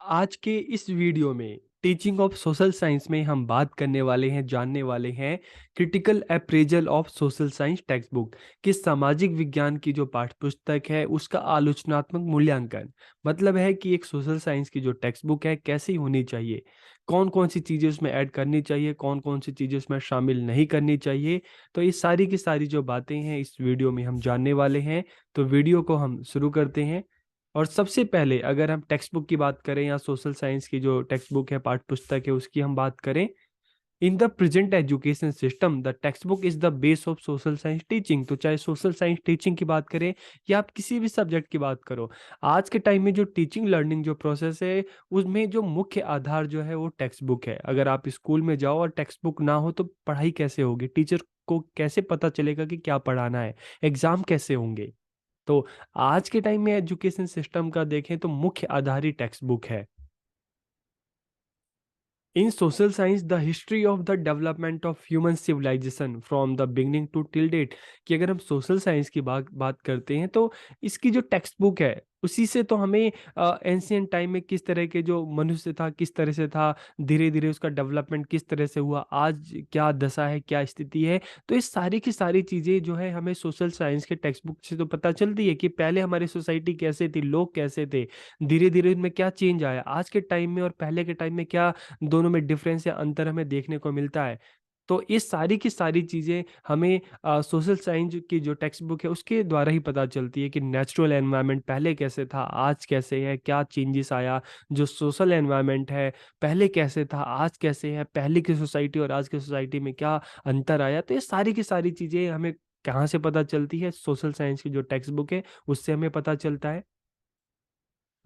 आज के इस वीडियो में टीचिंग ऑफ सोशल साइंस में हम बात करने वाले हैं, जानने वाले हैं critical appraisal of social science textbook कि सामाजिक विज्ञान की जो पाठ्य पुस्तक है उसका आलोचनात्मक मूल्यांकन। मतलब है कि एक सोशल साइंस की जो टेक्स्ट बुक है कैसी होनी चाहिए, कौन कौन सी चीज़ें उसमें ऐड करनी चाहिए, कौन कौन सी चीज़ें उसमें शामिल नहीं करनी चाहिए। तो ये सारी की सारी जो बातें हैं इस वीडियो में हम जानने वाले हैं। तो वीडियो को हम शुरू करते हैं। और सबसे पहले अगर हम टेक्स्ट बुक की बात करें या सोशल साइंस की जो टेक्स्ट बुक है, पाठ्य पुस्तक है, उसकी हम बात करें। In the present education system the text book is the base of social science teaching. तो चाहे सोशल साइंस टीचिंग की बात करें या आप किसी भी सब्जेक्ट की बात करो, आज के टाइम में जो टीचिंग लर्निंग जो प्रोसेस है उसमें जो मुख्य आधार जो है वो टेक्स्ट बुक है। अगर आप स्कूल में जाओ और टेक्स्ट बुक ना हो तो पढ़ाई कैसे होगी, टीचर को कैसे पता चलेगा कि क्या पढ़ाना है, एग्जाम कैसे होंगे। तो आज के टाइम में एजुकेशन सिस्टम का देखें तो मुख्य आधार ही टेक्स्ट बुक है। In social science the history of the development of human civilisation from the beginning to till date. कि अगर हम सोशल साइंस की बात बात करते हैं तो इसकी जो टेक्स्ट बुक है उसी से तो हमें एंशियंट टाइम में किस तरह के जो मनुष्य था किस तरह से था, धीरे धीरे उसका डेवलपमेंट किस तरह से हुआ, आज क्या दशा है, क्या स्थिति है। तो ये सारी की सारी चीज़ें जो है हमें सोशल साइंस के टेक्स्ट बुक से तो पता चलती है कि पहले हमारी सोसाइटी कैसे थी, लोग कैसे थे, धीरे धीरे इनमें क्या चेंज आया, आज के टाइम में और पहले के टाइम में क्या दोनों में डिफरेंस या अंतर हमें देखने को मिलता है। तो ये सारी की सारी चीज़ें हमें सोशल साइंस की जो टेक्स्ट बुक है उसके द्वारा ही पता चलती है कि नेचुरल एनवायरनमेंट पहले कैसे था, आज कैसे है, क्या चेंजेस आया। जो सोशल एनवायरनमेंट है पहले कैसे था, आज कैसे है, पहले की सोसाइटी और आज की सोसाइटी में क्या अंतर आया। तो ये सारी की सारी चीज़ें हमें कहाँ से पता चलती है, सोशल साइंस की जो टेक्स्ट बुक है उससे हमें पता चलता है।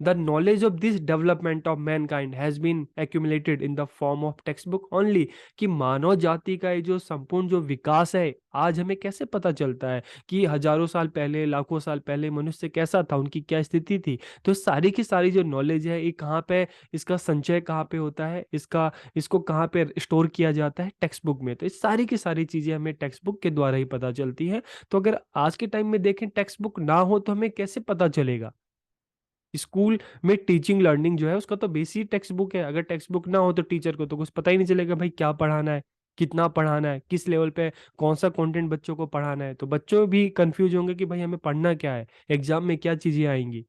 The knowledge of this development of mankind has been accumulated in the form of textbook only। कि मानव जाति का ये जो संपूर्ण जो विकास है आज हमें कैसे पता चलता है कि हजारों साल पहले, लाखों साल पहले मनुष्य कैसा था, उनकी क्या स्थिति थी। तो सारी की सारी जो नॉलेज है ये कहाँ पे, इसका संचय कहाँ पे होता है, इसका इसको कहाँ पे स्टोर किया जाता है, टेक्स्ट बुक में। तो इस सारी की सारी चीजें हमें टेक्स्ट बुक के द्वारा ही पता चलती है। तो अगर आज के टाइम में देखें टेक्स्ट बुक ना हो तो हमें कैसे पता चलेगा। स्कूल में टीचिंग लर्निंग जो है उसका तो बेसिक टेक्स्ट बुक है। अगर टेक्स्ट बुक ना हो तो टीचर को तो कुछ पता ही नहीं चलेगा भाई क्या पढ़ाना है, कितना पढ़ाना है, किस लेवल पे कौन सा कंटेंट बच्चों को पढ़ाना है। तो बच्चों भी कंफ्यूज होंगे कि भाई हमें पढ़ना क्या है, एग्जाम में क्या चीजें आएंगी।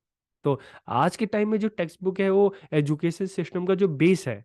तो आज के टाइम में जो टेक्स्ट बुक है वो एजुकेशन सिस्टम का जो बेस है।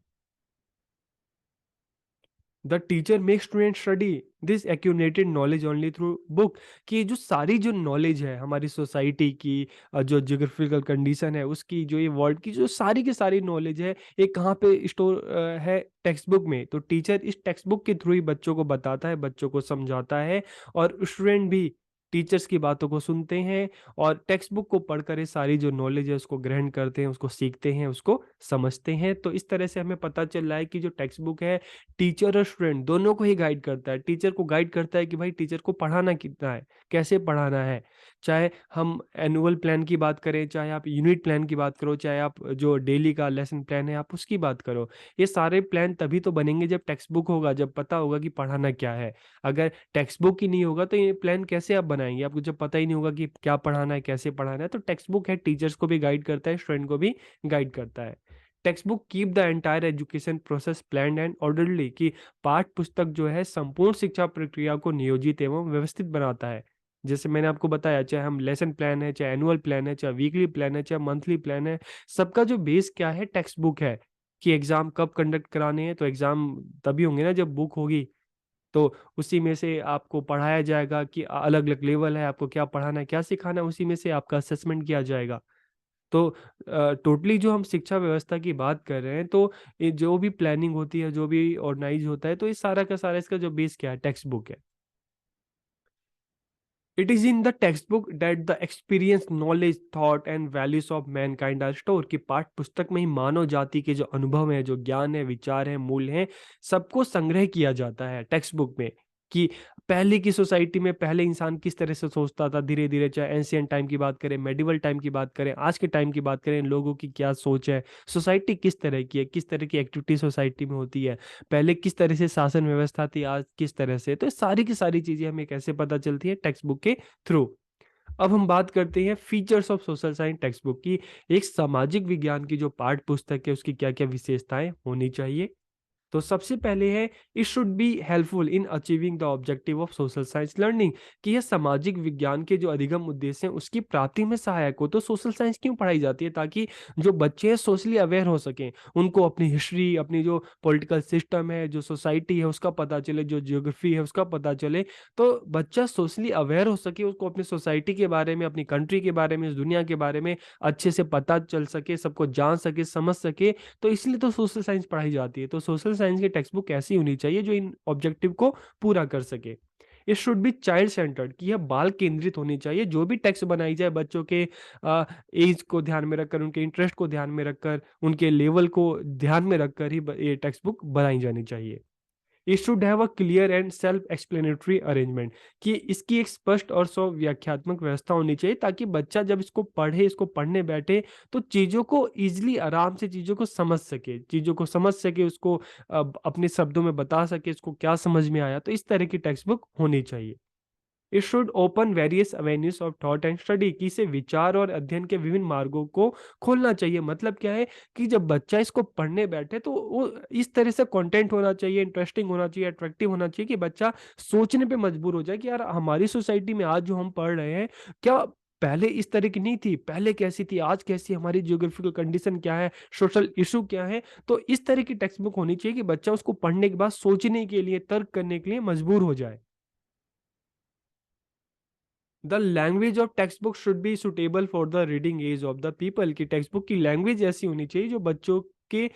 The teacher make student study this accumulated knowledge only through book. कि जो सारी जो नॉलेज है हमारी सोसाइटी की, जो जियोग्राफिकल कंडीशन है उसकी, जो ये वर्ल्ड की जो सारी की सारी नॉलेज है ये कहाँ पे स्टोर है, टेक्स्ट बुक में। तो टीचर इस टेक्स्ट बुक के थ्रू ही बच्चों को बताता है, बच्चों को समझाता है। और स्टूडेंट भी टीचर्स की बातों को सुनते हैं और टेक्स्ट बुक को पढ़कर ये सारी जो नॉलेज है उसको ग्रहण करते हैं, उसको सीखते हैं, उसको समझते हैं। तो इस तरह से हमें पता चल रहा है कि जो टेक्स्ट बुक है टीचर और स्टूडेंट दोनों को ही गाइड करता है। टीचर को गाइड करता है कि भाई टीचर को पढ़ाना कितना है, कैसे पढ़ाना है। चाहे हम एनुअल प्लान की बात करें, चाहे आप यूनिट प्लान की बात करो, चाहे आप जो डेली का लेसन प्लान है आप उसकी बात करो। ये सारे प्लान तभी तो बनेंगे जब टेक्स्ट बुक होगा, जब पता होगा कि पढ़ाना क्या है। अगर टेक्स्ट बुक ही नहीं होगा तो ये प्लान कैसे आप बनाएंगे, आपको जब पता ही नहीं होगा कि क्या पढ़ाना है, कैसे पढ़ाना है। तो टेक्स्ट बुक है, टीचर्स को भी गाइड करता है, स्टूडेंट को भी गाइड करता है। Text book keep the entire education process planned and orderly. कि पाठ्य पुस्तक जो है संपूर्ण शिक्षा प्रक्रिया को नियोजित एवं व्यवस्थित बनाता है। जैसे मैंने आपको बताया, चाहे हम लेसन प्लान है, चाहे एनुअल प्लान है, चाहे वीकली प्लान है, चाहे मंथली प्लान है, सबका जो बेस क्या है, टेक्स्ट बुक है। कि एग्जाम कब कंडक्ट कराने हैं, तो एग्जाम तभी होंगे ना जब बुक होगी। तो उसी में से आपको पढ़ाया जाएगा कि अलग अलग लेवल है, आपको क्या पढ़ाना है, क्या सिखाना है, उसी में से आपका असेसमेंट किया जाएगा। तो टोटली जो हम शिक्षा व्यवस्था की बात कर रहे हैं तो ये जो भी प्लानिंग होती है, जो भी ऑर्गेनाइज होता है, तो ये सारा का सारा इसका जो बेस क्या है, टेक्स्ट बुक है। It is in the textbook that the experience knowledge thought and values of mankind are store. कि पाठ्य पुस्तक में ही मानव जाति के जो अनुभव है, जो ज्ञान है, विचार है, मूल्य है, सबको संग्रह किया जाता है टेक्स्ट बुक में। कि पहले की सोसाइटी में पहले इंसान किस तरह से सोचता था, धीरे धीरे चाहे एंशियंट टाइम की बात करें, मेडिवल टाइम की बात करें, आज के टाइम की बात करें, लोगों की क्या सोच है, सोसाइटी किस तरह की है, किस तरह की एक्टिविटी सोसाइटी में होती है, पहले किस तरह से शासन व्यवस्था थी, आज किस तरह से। तो ये सारी की सारी चीजें हमें कैसे पता चलती है, टेक्स्ट बुक के थ्रू। अब हम बात करते हैं features of social science textbook की। एक सामाजिक विज्ञान की जो पाठ्य पुस्तक है उसकी क्या क्या विशेषताएं होनी चाहिए। तो सबसे पहले है, it should be helpful in achieving the objective of social science learning, कि यह सामाजिक विज्ञान के जो अधिगम उद्देश्य हैं उसकी प्राप्ति में सहायक हो। तो सोशल साइंस क्यों पढ़ाई जाती है? ताकि जो बच्चे हैं सोशली अवेयर हो सकें, उनको अपनी हिस्ट्री, अपनी जो पॉलिटिकल सिस्टम है, जो सोसाइटी है उसका पता चले, जो जियोग्राफी है उसका पता चले। तो बच्चा सोशली अवेयर हो सके, उसको अपनी सोसाइटी के बारे में, अपनी कंट्री के बारे में, इस दुनिया के बारे में अच्छे से पता चल सके, सबको जान सके, समझ सके। तो इसलिए तो सोशल साइंस पढ़ाई जाती है। तो सोशल साइंस की टेक्स्ट बुक ऐसी होनी चाहिए जो इन ऑब्जेक्टिव को पूरा कर सके। It should be child centred, कि यह बाल केंद्रित होनी चाहिए। जो भी टेक्स्ट बनाई जाए बच्चों के एज को ध्यान में रखकर, उनके इंटरेस्ट को ध्यान में रखकर, उनके लेवल को ध्यान में रखकर ही ये टेक्स्ट बुक बनाई जानी चाहिए। It should have a clear and self explanatory arrangement, कि इसकी एक स्पष्ट और स्व व्याख्यात्मक व्यवस्था होनी चाहिए, ताकि बच्चा जब इसको पढ़े, इसको पढ़ने बैठे, तो चीज़ों को इजीली, आराम से चीज़ों को समझ सके, चीज़ों को समझ सके, उसको अपने शब्दों में बता सके इसको क्या समझ में आया। तो इस तरह की टेक्स्ट बुक होनी चाहिए। It should open various avenues of thought and study, कि इसे विचार और अध्ययन के विभिन्न मार्गों को खोलना चाहिए। मतलब क्या है कि जब बच्चा इसको पढ़ने बैठे तो वो इस तरह से कंटेंट होना चाहिए, इंटरेस्टिंग होना चाहिए, अट्रैक्टिव होना चाहिए, कि बच्चा सोचने पे मजबूर हो जाए कि यार हमारी सोसाइटी में आज जो हम पढ़ रहे हैं, क्या पहले इस तरह की नहीं थी? पहले कैसी थी, आज कैसी, हमारी जियोग्राफिकल कंडीशन क्या है, सोशल इशू क्या है। तो इस तरह की टेक्स्ट बुक होनी चाहिए कि बच्चा उसको पढ़ने के बाद सोचने के लिए, तर्क करने के लिए मजबूर हो जाए। The language of textbook should be suitable for the reading age of the people, की टेक्स्ट बुक की लैंग्वेज ऐसी होनी चाहिए जो बच्चों के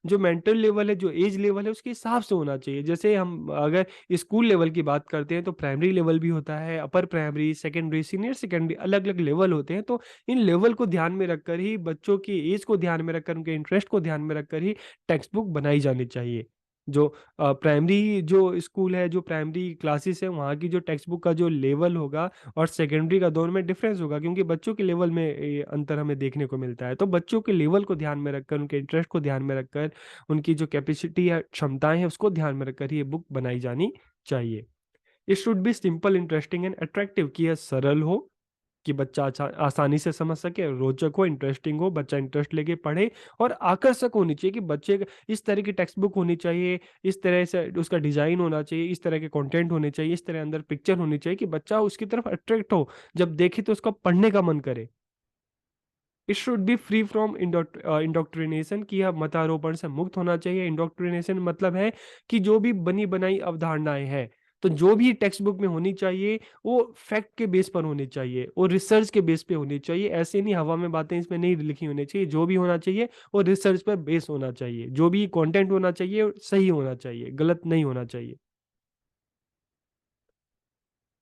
जो मेंटल लेवल है, जो एज लेवल है उसके हिसाब से होना चाहिए। जैसे हम अगर स्कूल लेवल की बात करते हैं तो प्राइमरी लेवल भी होता है, upper primary, secondary, senior secondary, अलग अलग लेवल होते हैं। तो इन लेवल को ध्यान में रखकर ही, बच्चों की एज को ध्यान में रखकर, उनके इंटरेस्ट को ध्यान में रखकर ही टेक्स्ट बुक बनाई जानी चाहिए। जो प्राइमरी जो स्कूल है, जो प्राइमरी क्लासेस है, वहाँ की जो टेक्स्ट बुक का जो लेवल होगा और सेकेंडरी का, दोनों में डिफरेंस होगा, क्योंकि बच्चों के लेवल में ये अंतर हमें देखने को मिलता है। तो बच्चों के लेवल को ध्यान में रखकर, उनके इंटरेस्ट को ध्यान में रखकर, उनकी जो कैपेसिटी या क्षमताएं हैं उसको ध्यान में रखकर ये बुक बनाई जानी चाहिए। It should be simple, interesting and attractive, कि यह सरल हो, कि बच्चा आसानी से समझ सके, रोचक हो, इंटरेस्टिंग हो, बच्चा इंटरेस्ट लेके पढ़े, और आकर्षक होनी चाहिए, कि बच्चे इस तरह की टेक्स्ट बुक होनी चाहिए, इस तरह से उसका डिजाइन होना चाहिए, इस तरह के कंटेंट होने चाहिए, इस तरह अंदर पिक्चर होनी चाहिए कि बच्चा उसकी तरफ अट्रैक्ट हो, जब देखे तो उसका पढ़ने का मन करे। It should be free from indoctrination, की यह मतारोपण से मुक्त होना चाहिए। इंडोक्ट्रिनेशन मतलब है कि जो भी बनी बनाई अवधारणाएं हैं, तो जो भी टेक्स्ट बुक में होनी चाहिए वो फैक्ट के बेस पर होनी चाहिए, वो रिसर्च के बेस पे होनी चाहिए। ऐसे नहीं हवा में बातें इसमें नहीं लिखी होनी चाहिए। जो भी होना चाहिए वो रिसर्च पर बेस होना चाहिए। जो भी कंटेंट होना चाहिए वो सही होना चाहिए, गलत नहीं होना चाहिए।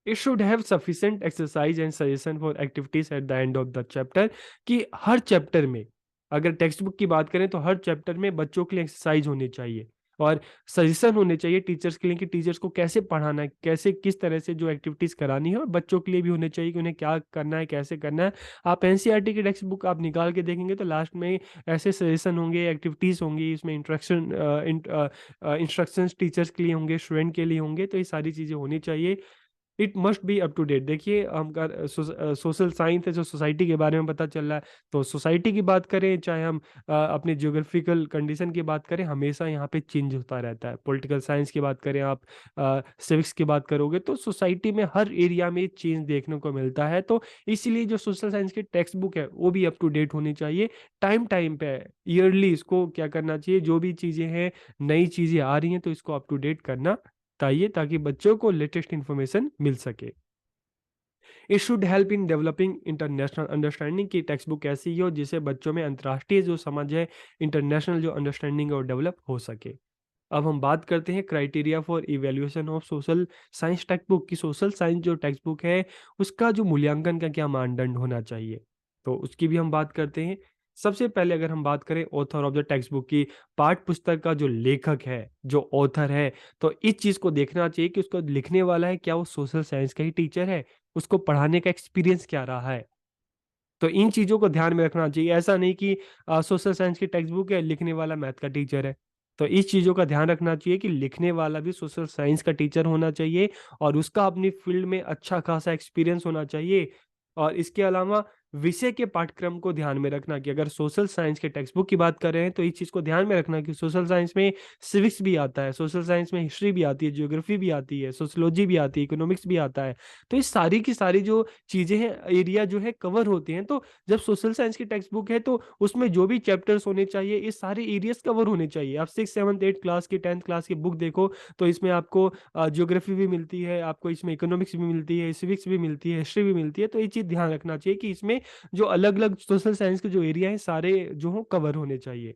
It should have sufficient exercise and suggestion for activities at the end of the chapter, कि हर चैप्टर में, अगर टेक्स्ट बुक की बात करें तो हर चैप्टर में बच्चों के लिए एक्सरसाइज होनी चाहिए, और सजेशन होने चाहिए टीचर्स के लिए, कि टीचर्स को कैसे पढ़ाना है, कैसे किस तरह से जो एक्टिविटीज करानी है, और बच्चों के लिए भी होने चाहिए कि उन्हें क्या करना है, कैसे करना है। आप एनसीईआरटी की टेक्स्ट बुक आप निकाल के देखेंगे तो लास्ट में ऐसे सजेशन होंगे, एक्टिविटीज होंगी, इसमें इंस्ट्रक्शंस टीचर्स के लिए होंगे, स्टूडेंट के लिए होंगे। तो ये सारी चीज़ें होनी चाहिए। It must be up to date. देखिए हम सोशल साइंस है, जो सोसाइटी के बारे में पता चल रहा है, तो सोसाइटी की बात करें, चाहे हम अपने जियोग्राफिकल कंडीशन की बात करें, हमेशा यहाँ पे चेंज होता रहता है। पॉलिटिकल साइंस की बात करें आप, सिविक्स की बात करोगे, तो सोसाइटी में हर एरिया में चेंज देखने को मिलता है। तो इसीलिए जो सोशल साइंस की टेक्स्ट बुक है वो भी अप टू डेट होनी चाहिए। टाइम टाइम पे, ईयरली इसको क्या करना चाहिए, जो भी चीज़ें हैं, नई चीज़ें आ रही हैं तो इसको अप टू डेट करना चाहिए, ताकि बच्चों को लेटेस्ट इंफॉर्मेशन मिल सके। It should help in developing international understanding, की टेक्स्ट बुक ऐसी ही हो जिससे बच्चों में अंतर्राष्ट्रीय जो समझ है, इंटरनेशनल जो अंडरस्टैंडिंग है वो डेवलप हो सके। अब हम बात करते हैं criteria for evaluation of social science textbook, की सोशल साइंस जो टेक्स्ट बुक है उसका जो मूल्यांकन का क्या मानदंड होना चाहिए, तो उसकी भी हम बात करते हैं। सबसे पहले अगर हम बात करें author of the textbook की, पाठ्य पुस्तक का जो लेखक है, जो ऑथर है, तो इस चीज़ को देखना चाहिए कि उसको लिखने वाला है क्या वो सोशल साइंस का ही टीचर है, उसको पढ़ाने का एक्सपीरियंस क्या रहा है। तो इन चीज़ों को ध्यान में रखना चाहिए। ऐसा नहीं कि सोशल साइंस की टेक्स्ट बुक है, लिखने वाला मैथ का टीचर है। तो इस चीज़ों का ध्यान रखना चाहिए कि लिखने वाला भी सोशल साइंस का टीचर होना चाहिए और उसका अपनी फील्ड में अच्छा खासा एक्सपीरियंस होना चाहिए। और इसके अलावा विषय के पाठ्यक्रम को ध्यान में रखना कि अगर सोशल साइंस के टेक्स्ट बुक की बात कर रहे हैं तो इस चीज़ को ध्यान में रखना कि सोशल साइंस में सिविक्स भी आता है, सोशल साइंस में हिस्ट्री भी आती है, ज्योग्राफी भी आती है, सोशियोलॉजी भी आती है, इकोनॉमिक्स भी आता है। तो ये सारी की सारी जो चीज़ें हैं, एरिया जो है कवर होते हैं। तो जब सोशल साइंस की टेक्स्ट बुक है तो उसमें जो भी चैप्टर्स होने चाहिए ये सारे एरियाज कवर होने चाहिए। आप 6, 7, 8 क्लास की, 10th क्लास की बुक देखो तो इसमें आपको ज्योग्राफी भी मिलती है, आपको इसमें इकोनॉमिक्स भी मिलती है, सिविक्स भी मिलती है, हिस्ट्री भी मिलती है। तो ये चीज़ ध्यान रखना चाहिए कि इसमें जो अलग-अलग सोशल साइंस के जो एरिया हैं सारे जो हों कवर होने चाहिए।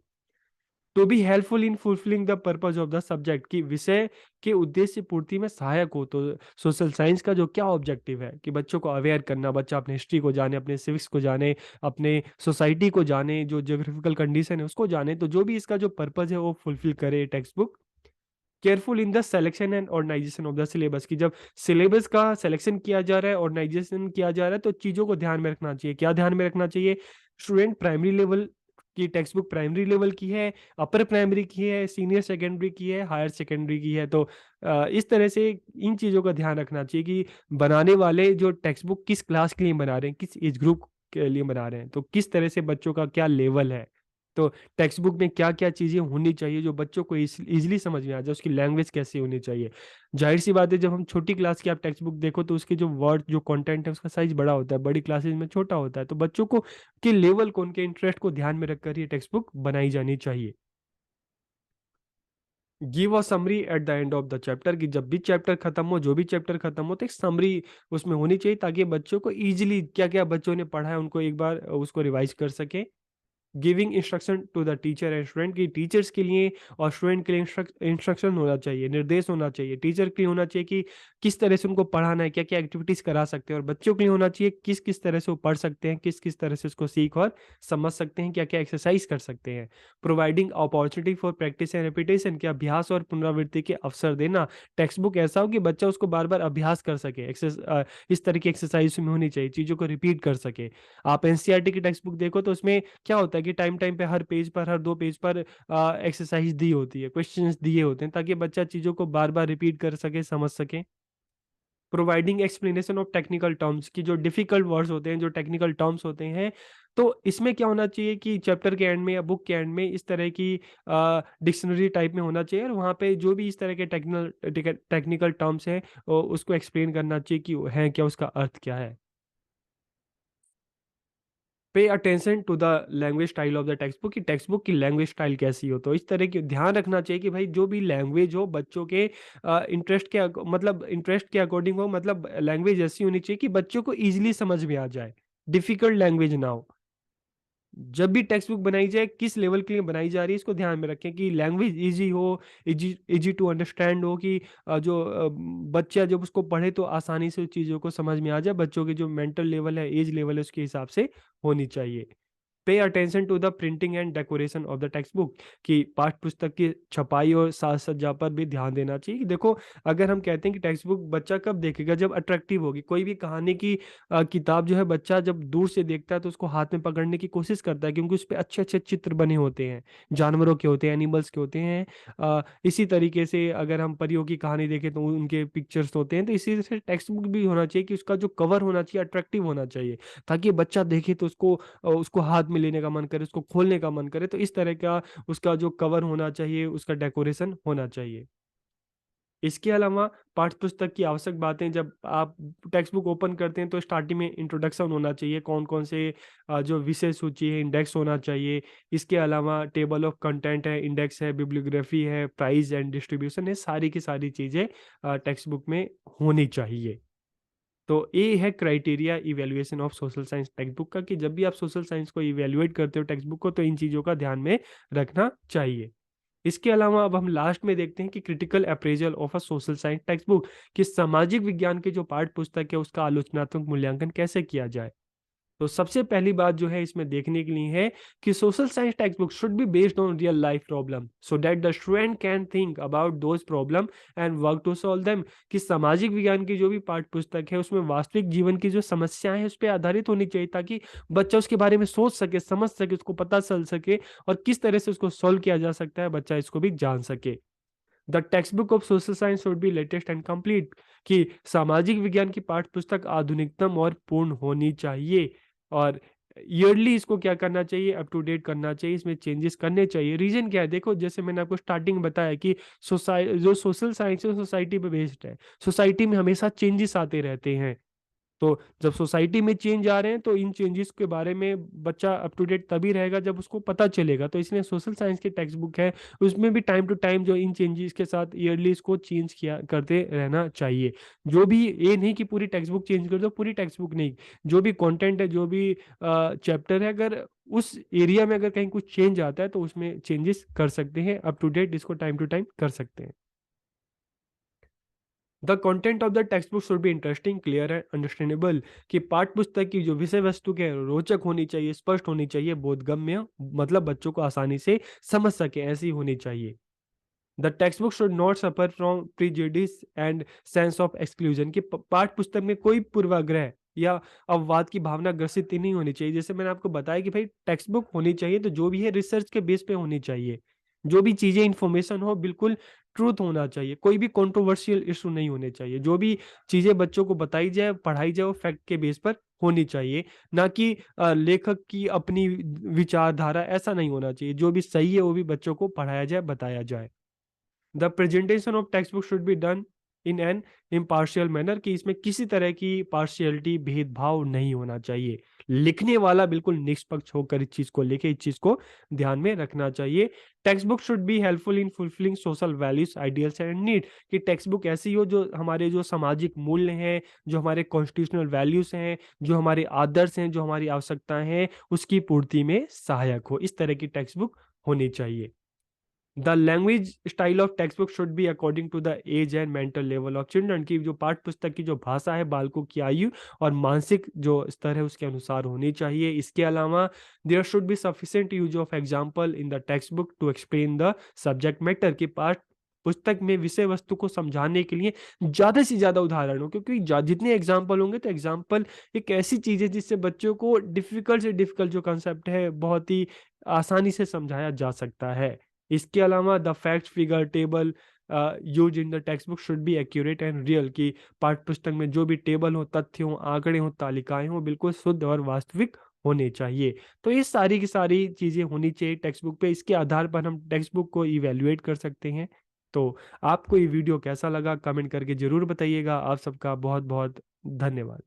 To be helpful in fulfilling the purpose of the subject, कि विषय के उद्देश्य पूर्ति में सहायक हो। तो सोशल साइंस का जो क्या ऑब्जेक्टिव है कि बच्चों को अवेयर करना, बच्चा अपने हिस्ट्री को जाने, अपने सिविक्स को जाने, अपने सोसाइटी को जाने, जो ज्योग्राफिकल कंडीशन है उसको जाने। तो जो भी इसका जो पर्पस है वो फुलफिल करे textbook. Careful in the selection and organisation of the syllabus, की जब सिलेबस का सिलेक्शन किया जा रहा है, ऑर्गेनाइजेशन किया जा रहा है, तो चीज़ों को ध्यान में रखना चाहिए। क्या ध्यान में रखना चाहिए? स्टूडेंट प्राइमरी लेवल की टेक्स्ट बुक प्राइमरी लेवल की है, अपर प्राइमरी की है, सीनियर सेकेंडरी की है, हायर सेकेंडरी की है। तो इस तरह से इन चीज़ों का ध्यान रखना चाहिए कि बनाने वाले जो टेक्स्ट बुक किस क्लास के लिए बना रहे हैं, किस एज ग्रुप के लिए बना रहे हैं, तो किस तरह से बच्चों का क्या लेवल है। तो टेक्स्ट बुक में क्या-क्या चीज़ें होनी चाहिए जो बच्चों को ईज़िली समझ में आ जाए, उसकी लैंग्वेज कैसी होनी चाहिए। ज़ाहिर-सी बात है जब हम छोटी क्लास की आप टेक्स्ट बुक देखो तो उसके जो वर्ड जो कंटेंट है उसका साइज़ बड़ा होता है, बड़ी क्लासेस में छोटा होता है। तो बच्चों को के लेवल को, उनके इंटरेस्ट को ध्यान में रखकर ये टेक्स्ट बुक बनाई जानी चाहिए। Give a summary at the end of the chapter, कि जब भी चैप्टर खत्म हो, जो भी चैप्टर खत्म हो तो एक समरी उसमें होनी चाहिए ताकि बच्चों को ईज़िली क्या-क्या बच्चों ने पढ़ा है उनको एक बार उसको रिवाइज़ कर सकें। Giving instruction to the teacher and student, की टीचर्स के लिए और स्टूडेंट के लिए इंस्ट्रक्शन होना चाहिए, निर्देश होना चाहिए। टीचर के लिए होना चाहिए कि किस तरह से उनको पढ़ाना है, क्या क्या एक्टिविटीज करा सकते हैं, और बच्चों के लिए होना चाहिए किस किस तरह से वो पढ़ सकते हैं, किस किस तरह से उसको सीख और समझ सकते हैं, क्या क्या एक्सरसाइज कर सकते हैं। Providing opportunity for practice and repetition, के अभ्यास और पुनरावृत्ति के अवसर देना। टेक्स्ट बुक ऐसा हो कि बच्चा उसको बार बार अभ्यास कर सके, इस तरह की एक्सरसाइज में होनी चाहिए, चीज़ों को रिपीट कर सके। आप एनसीईआरटी की टेक्स्ट बुक देखो तो उसमें क्या होता है कि टाइम टाइम पे हर पेज पर, हर 2 पेज पर एक्सरसाइज दी होती है, क्वेश्चंस दिए होते हैं ताकि बच्चा चीज़ों को बार-बार रिपीट कर सके, समझ सके। Providing explanation of technical terms, की जो डिफिकल्ट वर्ड्स होते हैं, जो टेक्निकल टर्म्स होते हैं, तो इसमें क्या होना चाहिए कि चैप्टर के एंड में या बुक के एंड में इस तरह की डिक्शनरी टाइप में होना चाहिए, और वहाँ पे जो भी इस तरह के टेक्निकल टर्म्स हैं उसको एक्सप्लेन करना चाहिए कि वो हैं क्या, उसका अर्थ क्या है। Pay attention to the language style of the textbook, की टेक्स्ट बुक की लैंग्वेज स्टाइल कैसी हो। तो इस तरह की ध्यान रखना चाहिए कि भाई जो भी लैंग्वेज हो बच्चों के इंटरेस्ट के मतलब इंटरेस्ट के अकॉर्डिंग हो, मतलब लैंग्वेज ऐसी होनी चाहिए कि बच्चों को ईजिली समझ में आ जाए, डिफिकल्ट लैंग्वेज ना हो। जब भी टेक्स्ट बुक बनाई जाए किस लेवल के लिए बनाई जा रही है इसको ध्यान में रखें कि लैंग्वेज इजी हो, इजी इजी टू अंडरस्टैंड हो, कि जो बच्चा जब उसको पढ़े तो आसानी से उस चीज़ों को समझ में आ जाए। बच्चों के जो मेंटल लेवल है, एज लेवल है, उसके हिसाब से होनी चाहिए। Pay attention to the printing and decoration of the textbook, कि पाठ्य पुस्तक की छपाई और साज सज्जा पर भी ध्यान देना चाहिए। कि देखो, अगर हम कहते हैं कि टेक्स्ट बुक बच्चा कब देखेगा, जब अट्रैक्टिव होगी। कोई भी कहानी की किताब जो है बच्चा जब दूर से देखता है तो उसको हाथ में पकड़ने की कोशिश करता है, क्योंकि उस पे अच्छे अच्छे चित्र बने होते हैं, जानवरों के होते हैं, एनिमल्स के होते हैं। इसी तरीके से अगर हम परियों की कहानी देखें तो उनके पिक्चर्स होते हैं। तो इसी तरह से टेक्स्ट बुक भी होना चाहिए कि उसका जो कवर होना चाहिए अट्रैक्टिव होना चाहिए, ताकि बच्चा देखे तो उसको हाथ में लेने का मन करे, उसको खोलने का मन करे। तो इस तरह का उसका जो कवर होना चाहिए, उसका डेकोरेशन होना चाहिए। इसके अलावा पाठ्य पुस्तक की आवश्यक बातें, जब आप टेक्स्ट बुक ओपन करते हैं तो स्टार्टिंग में इंट्रोडक्शन होना चाहिए, कौन-कौन से जो विषय सूची है, इंडेक्स होना चाहिए। इसके अलावा टेबल ऑफ कंटेंट है, इंडेक्स है, बिब्लियोग्राफी है, प्राइस एंड डिस्ट्रीब्यूशन है, सारी की सारी चीज़ें टेक्स्ट बुक में होनी चाहिए। तो ये है criteria evaluation of social science text book का, कि जब भी आप सोशल साइंस को इवैल्यूएट करते हो टेक्स्ट बुक को, तो इन चीज़ों का ध्यान में रखना चाहिए। इसके अलावा अब हम लास्ट में देखते हैं कि critical appraisal of a social science textbook, कि सामाजिक विज्ञान के जो पाठ्य पुस्तक है उसका आलोचनात्मक मूल्यांकन कैसे किया जाए। तो सबसे पहली बात जो है इसमें देखने के लिए है कि social science textbook should be based on real life problem so that the student can think about those problem and work to solve them. कि सामाजिक विज्ञान की जो भी पाठ्य पुस्तक है उसमें वास्तविक जीवन की जो समस्याएं हैं उस पर आधारित होनी चाहिए, ताकि बच्चा उसके बारे में सोच सके, समझ सके, उसको पता चल सके और किस तरह से उसको सॉल्व किया जा सकता है, बच्चा इसको भी जान सके। The text book of social science should be latest and complete. कि सामाजिक विज्ञान की पाठ्य पुस्तक आधुनिकतम और पूर्ण होनी चाहिए, और ईयरली इसको क्या करना चाहिए, अप टू डेट करना चाहिए, इसमें चेंजेस करने चाहिए। रीजन क्या है, देखो जैसे मैंने आपको स्टार्टिंग में बताया कि सोसाइटी जो सोशल साइंस है सोसाइटी पे बेस्ड है, सोसाइटी में हमेशा चेंजेस आते रहते हैं। तो जब सोसाइटी में चेंज आ रहे हैं तो इन चेंजेस के बारे में बच्चा अप टू डेट तभी रहेगा जब उसको पता चलेगा। तो इसलिए सोशल साइंस की टेक्स्ट बुक है उसमें भी टाइम टू टाइम जो इन चेंजेस के साथ ईयरली इसको चेंज किया करते रहना चाहिए। जो भी ये नहीं कि पूरी टेक्स्ट बुक चेंज कर दो, पूरी टेक्स्ट बुक नहीं, जो भी कंटेंट है, जो भी चैप्टर है, अगर उस एरिया में अगर कहीं कुछ चेंज आता है तो उसमें चेंजेस कर सकते हैं, अप टू डेट इसको टाइम टू टाइम कर सकते हैं। The content of the textbook should be interesting, clear and understandable. कि पाठ्य पुस्तक की जो विषय वस्तु के रोचक होनी चाहिए, स्पष्ट होनी चाहिए, बोधगम्य, मतलब बच्चों को आसानी से समझ सके, ऐसी होनी चाहिए। The textbook should not suffer from prejudice and sense of exclusion. की पाठ्य पुस्तक में कोई पूर्वाग्रह या अपवाद की भावना ग्रसित ही नहीं होनी चाहिए। जैसे मैंने आपको बताया कि भाई टेक्स्ट बुक होनी चाहिए तो जो भी है रिसर्च के बेस पे होनी चाहिए, जो भी चीजें इंफॉर्मेशन हो बिल्कुल ट्रूथ होना चाहिए, कोई भी कंट्रोवर्शियल इशू नहीं होने चाहिए, जो भी चीजें बच्चों को बताई जाए पढ़ाई जाए वो फैक्ट के बेस पर होनी चाहिए, ना कि लेखक की अपनी विचारधारा, ऐसा नहीं होना चाहिए। जो भी सही है वो भी बच्चों को पढ़ाया जाए, बताया जाए। The presentation of textbook should be done in an impartial manner. कि इसमें किसी तरह की पार्शियलिटी, भेदभाव नहीं होना चाहिए। लिखने वाला बिल्कुल निष्पक्ष होकर इस चीज को लिखे, इस चीज को ध्यान में रखना चाहिए। Text book should B helpful in fulfilling social values, ideals and need. कि टेक्स्ट बुक ऐसी हो जो हमारे जो सामाजिक मूल्य हैं, जो हमारे कॉन्स्टिट्यूशनल वैल्यूज हैं, जो हमारे आदर्श हैं, जो हमारी आवश्यकताएं हैं, उसकी पूर्ति में सहायक हो, इस तरह की टेक्स्ट बुक होनी चाहिए। The language style of textbook should be according to the age and mental level of children. की जो पाठ्य पुस्तक की जो भाषा है बालकों की आयु और मानसिक जो स्तर है उसके अनुसार होनी चाहिए। इसके अलावा there should be sufficient use of example in the textbook to explain the subject matter. की पाठ पुस्तक में विषय वस्तु को समझाने के लिए ज्यादा से ज्यादा उदाहरण हो, क्योंकि जितने एग्जाम्पल होंगे तो एग्जाम्पल एक ऐसी चीज है जिससे बच्चों को डिफिकल्ट से डिफिकल्ट जो कंसेप्ट है बहुत ही आसानी से समझाया जा सकता है। इसके अलावा the fact figure table use in the textbook should be accurate and real. की पाठ्य पुस्तक में जो भी टेबल हो, तथ्य हो, आंकड़े हो, तालिकाएं हो, बिल्कुल शुद्ध और वास्तविक होने चाहिए। तो ये सारी की सारी चीजें होनी चाहिए टेक्स्ट बुक पे। इसके आधार पर हम टेक्स्ट बुक को इवेल्युएट कर सकते हैं। तो आपको ये वीडियो कैसा लगा कमेंट करके जरूर बताइएगा। आप सबका बहुत बहुत धन्यवाद।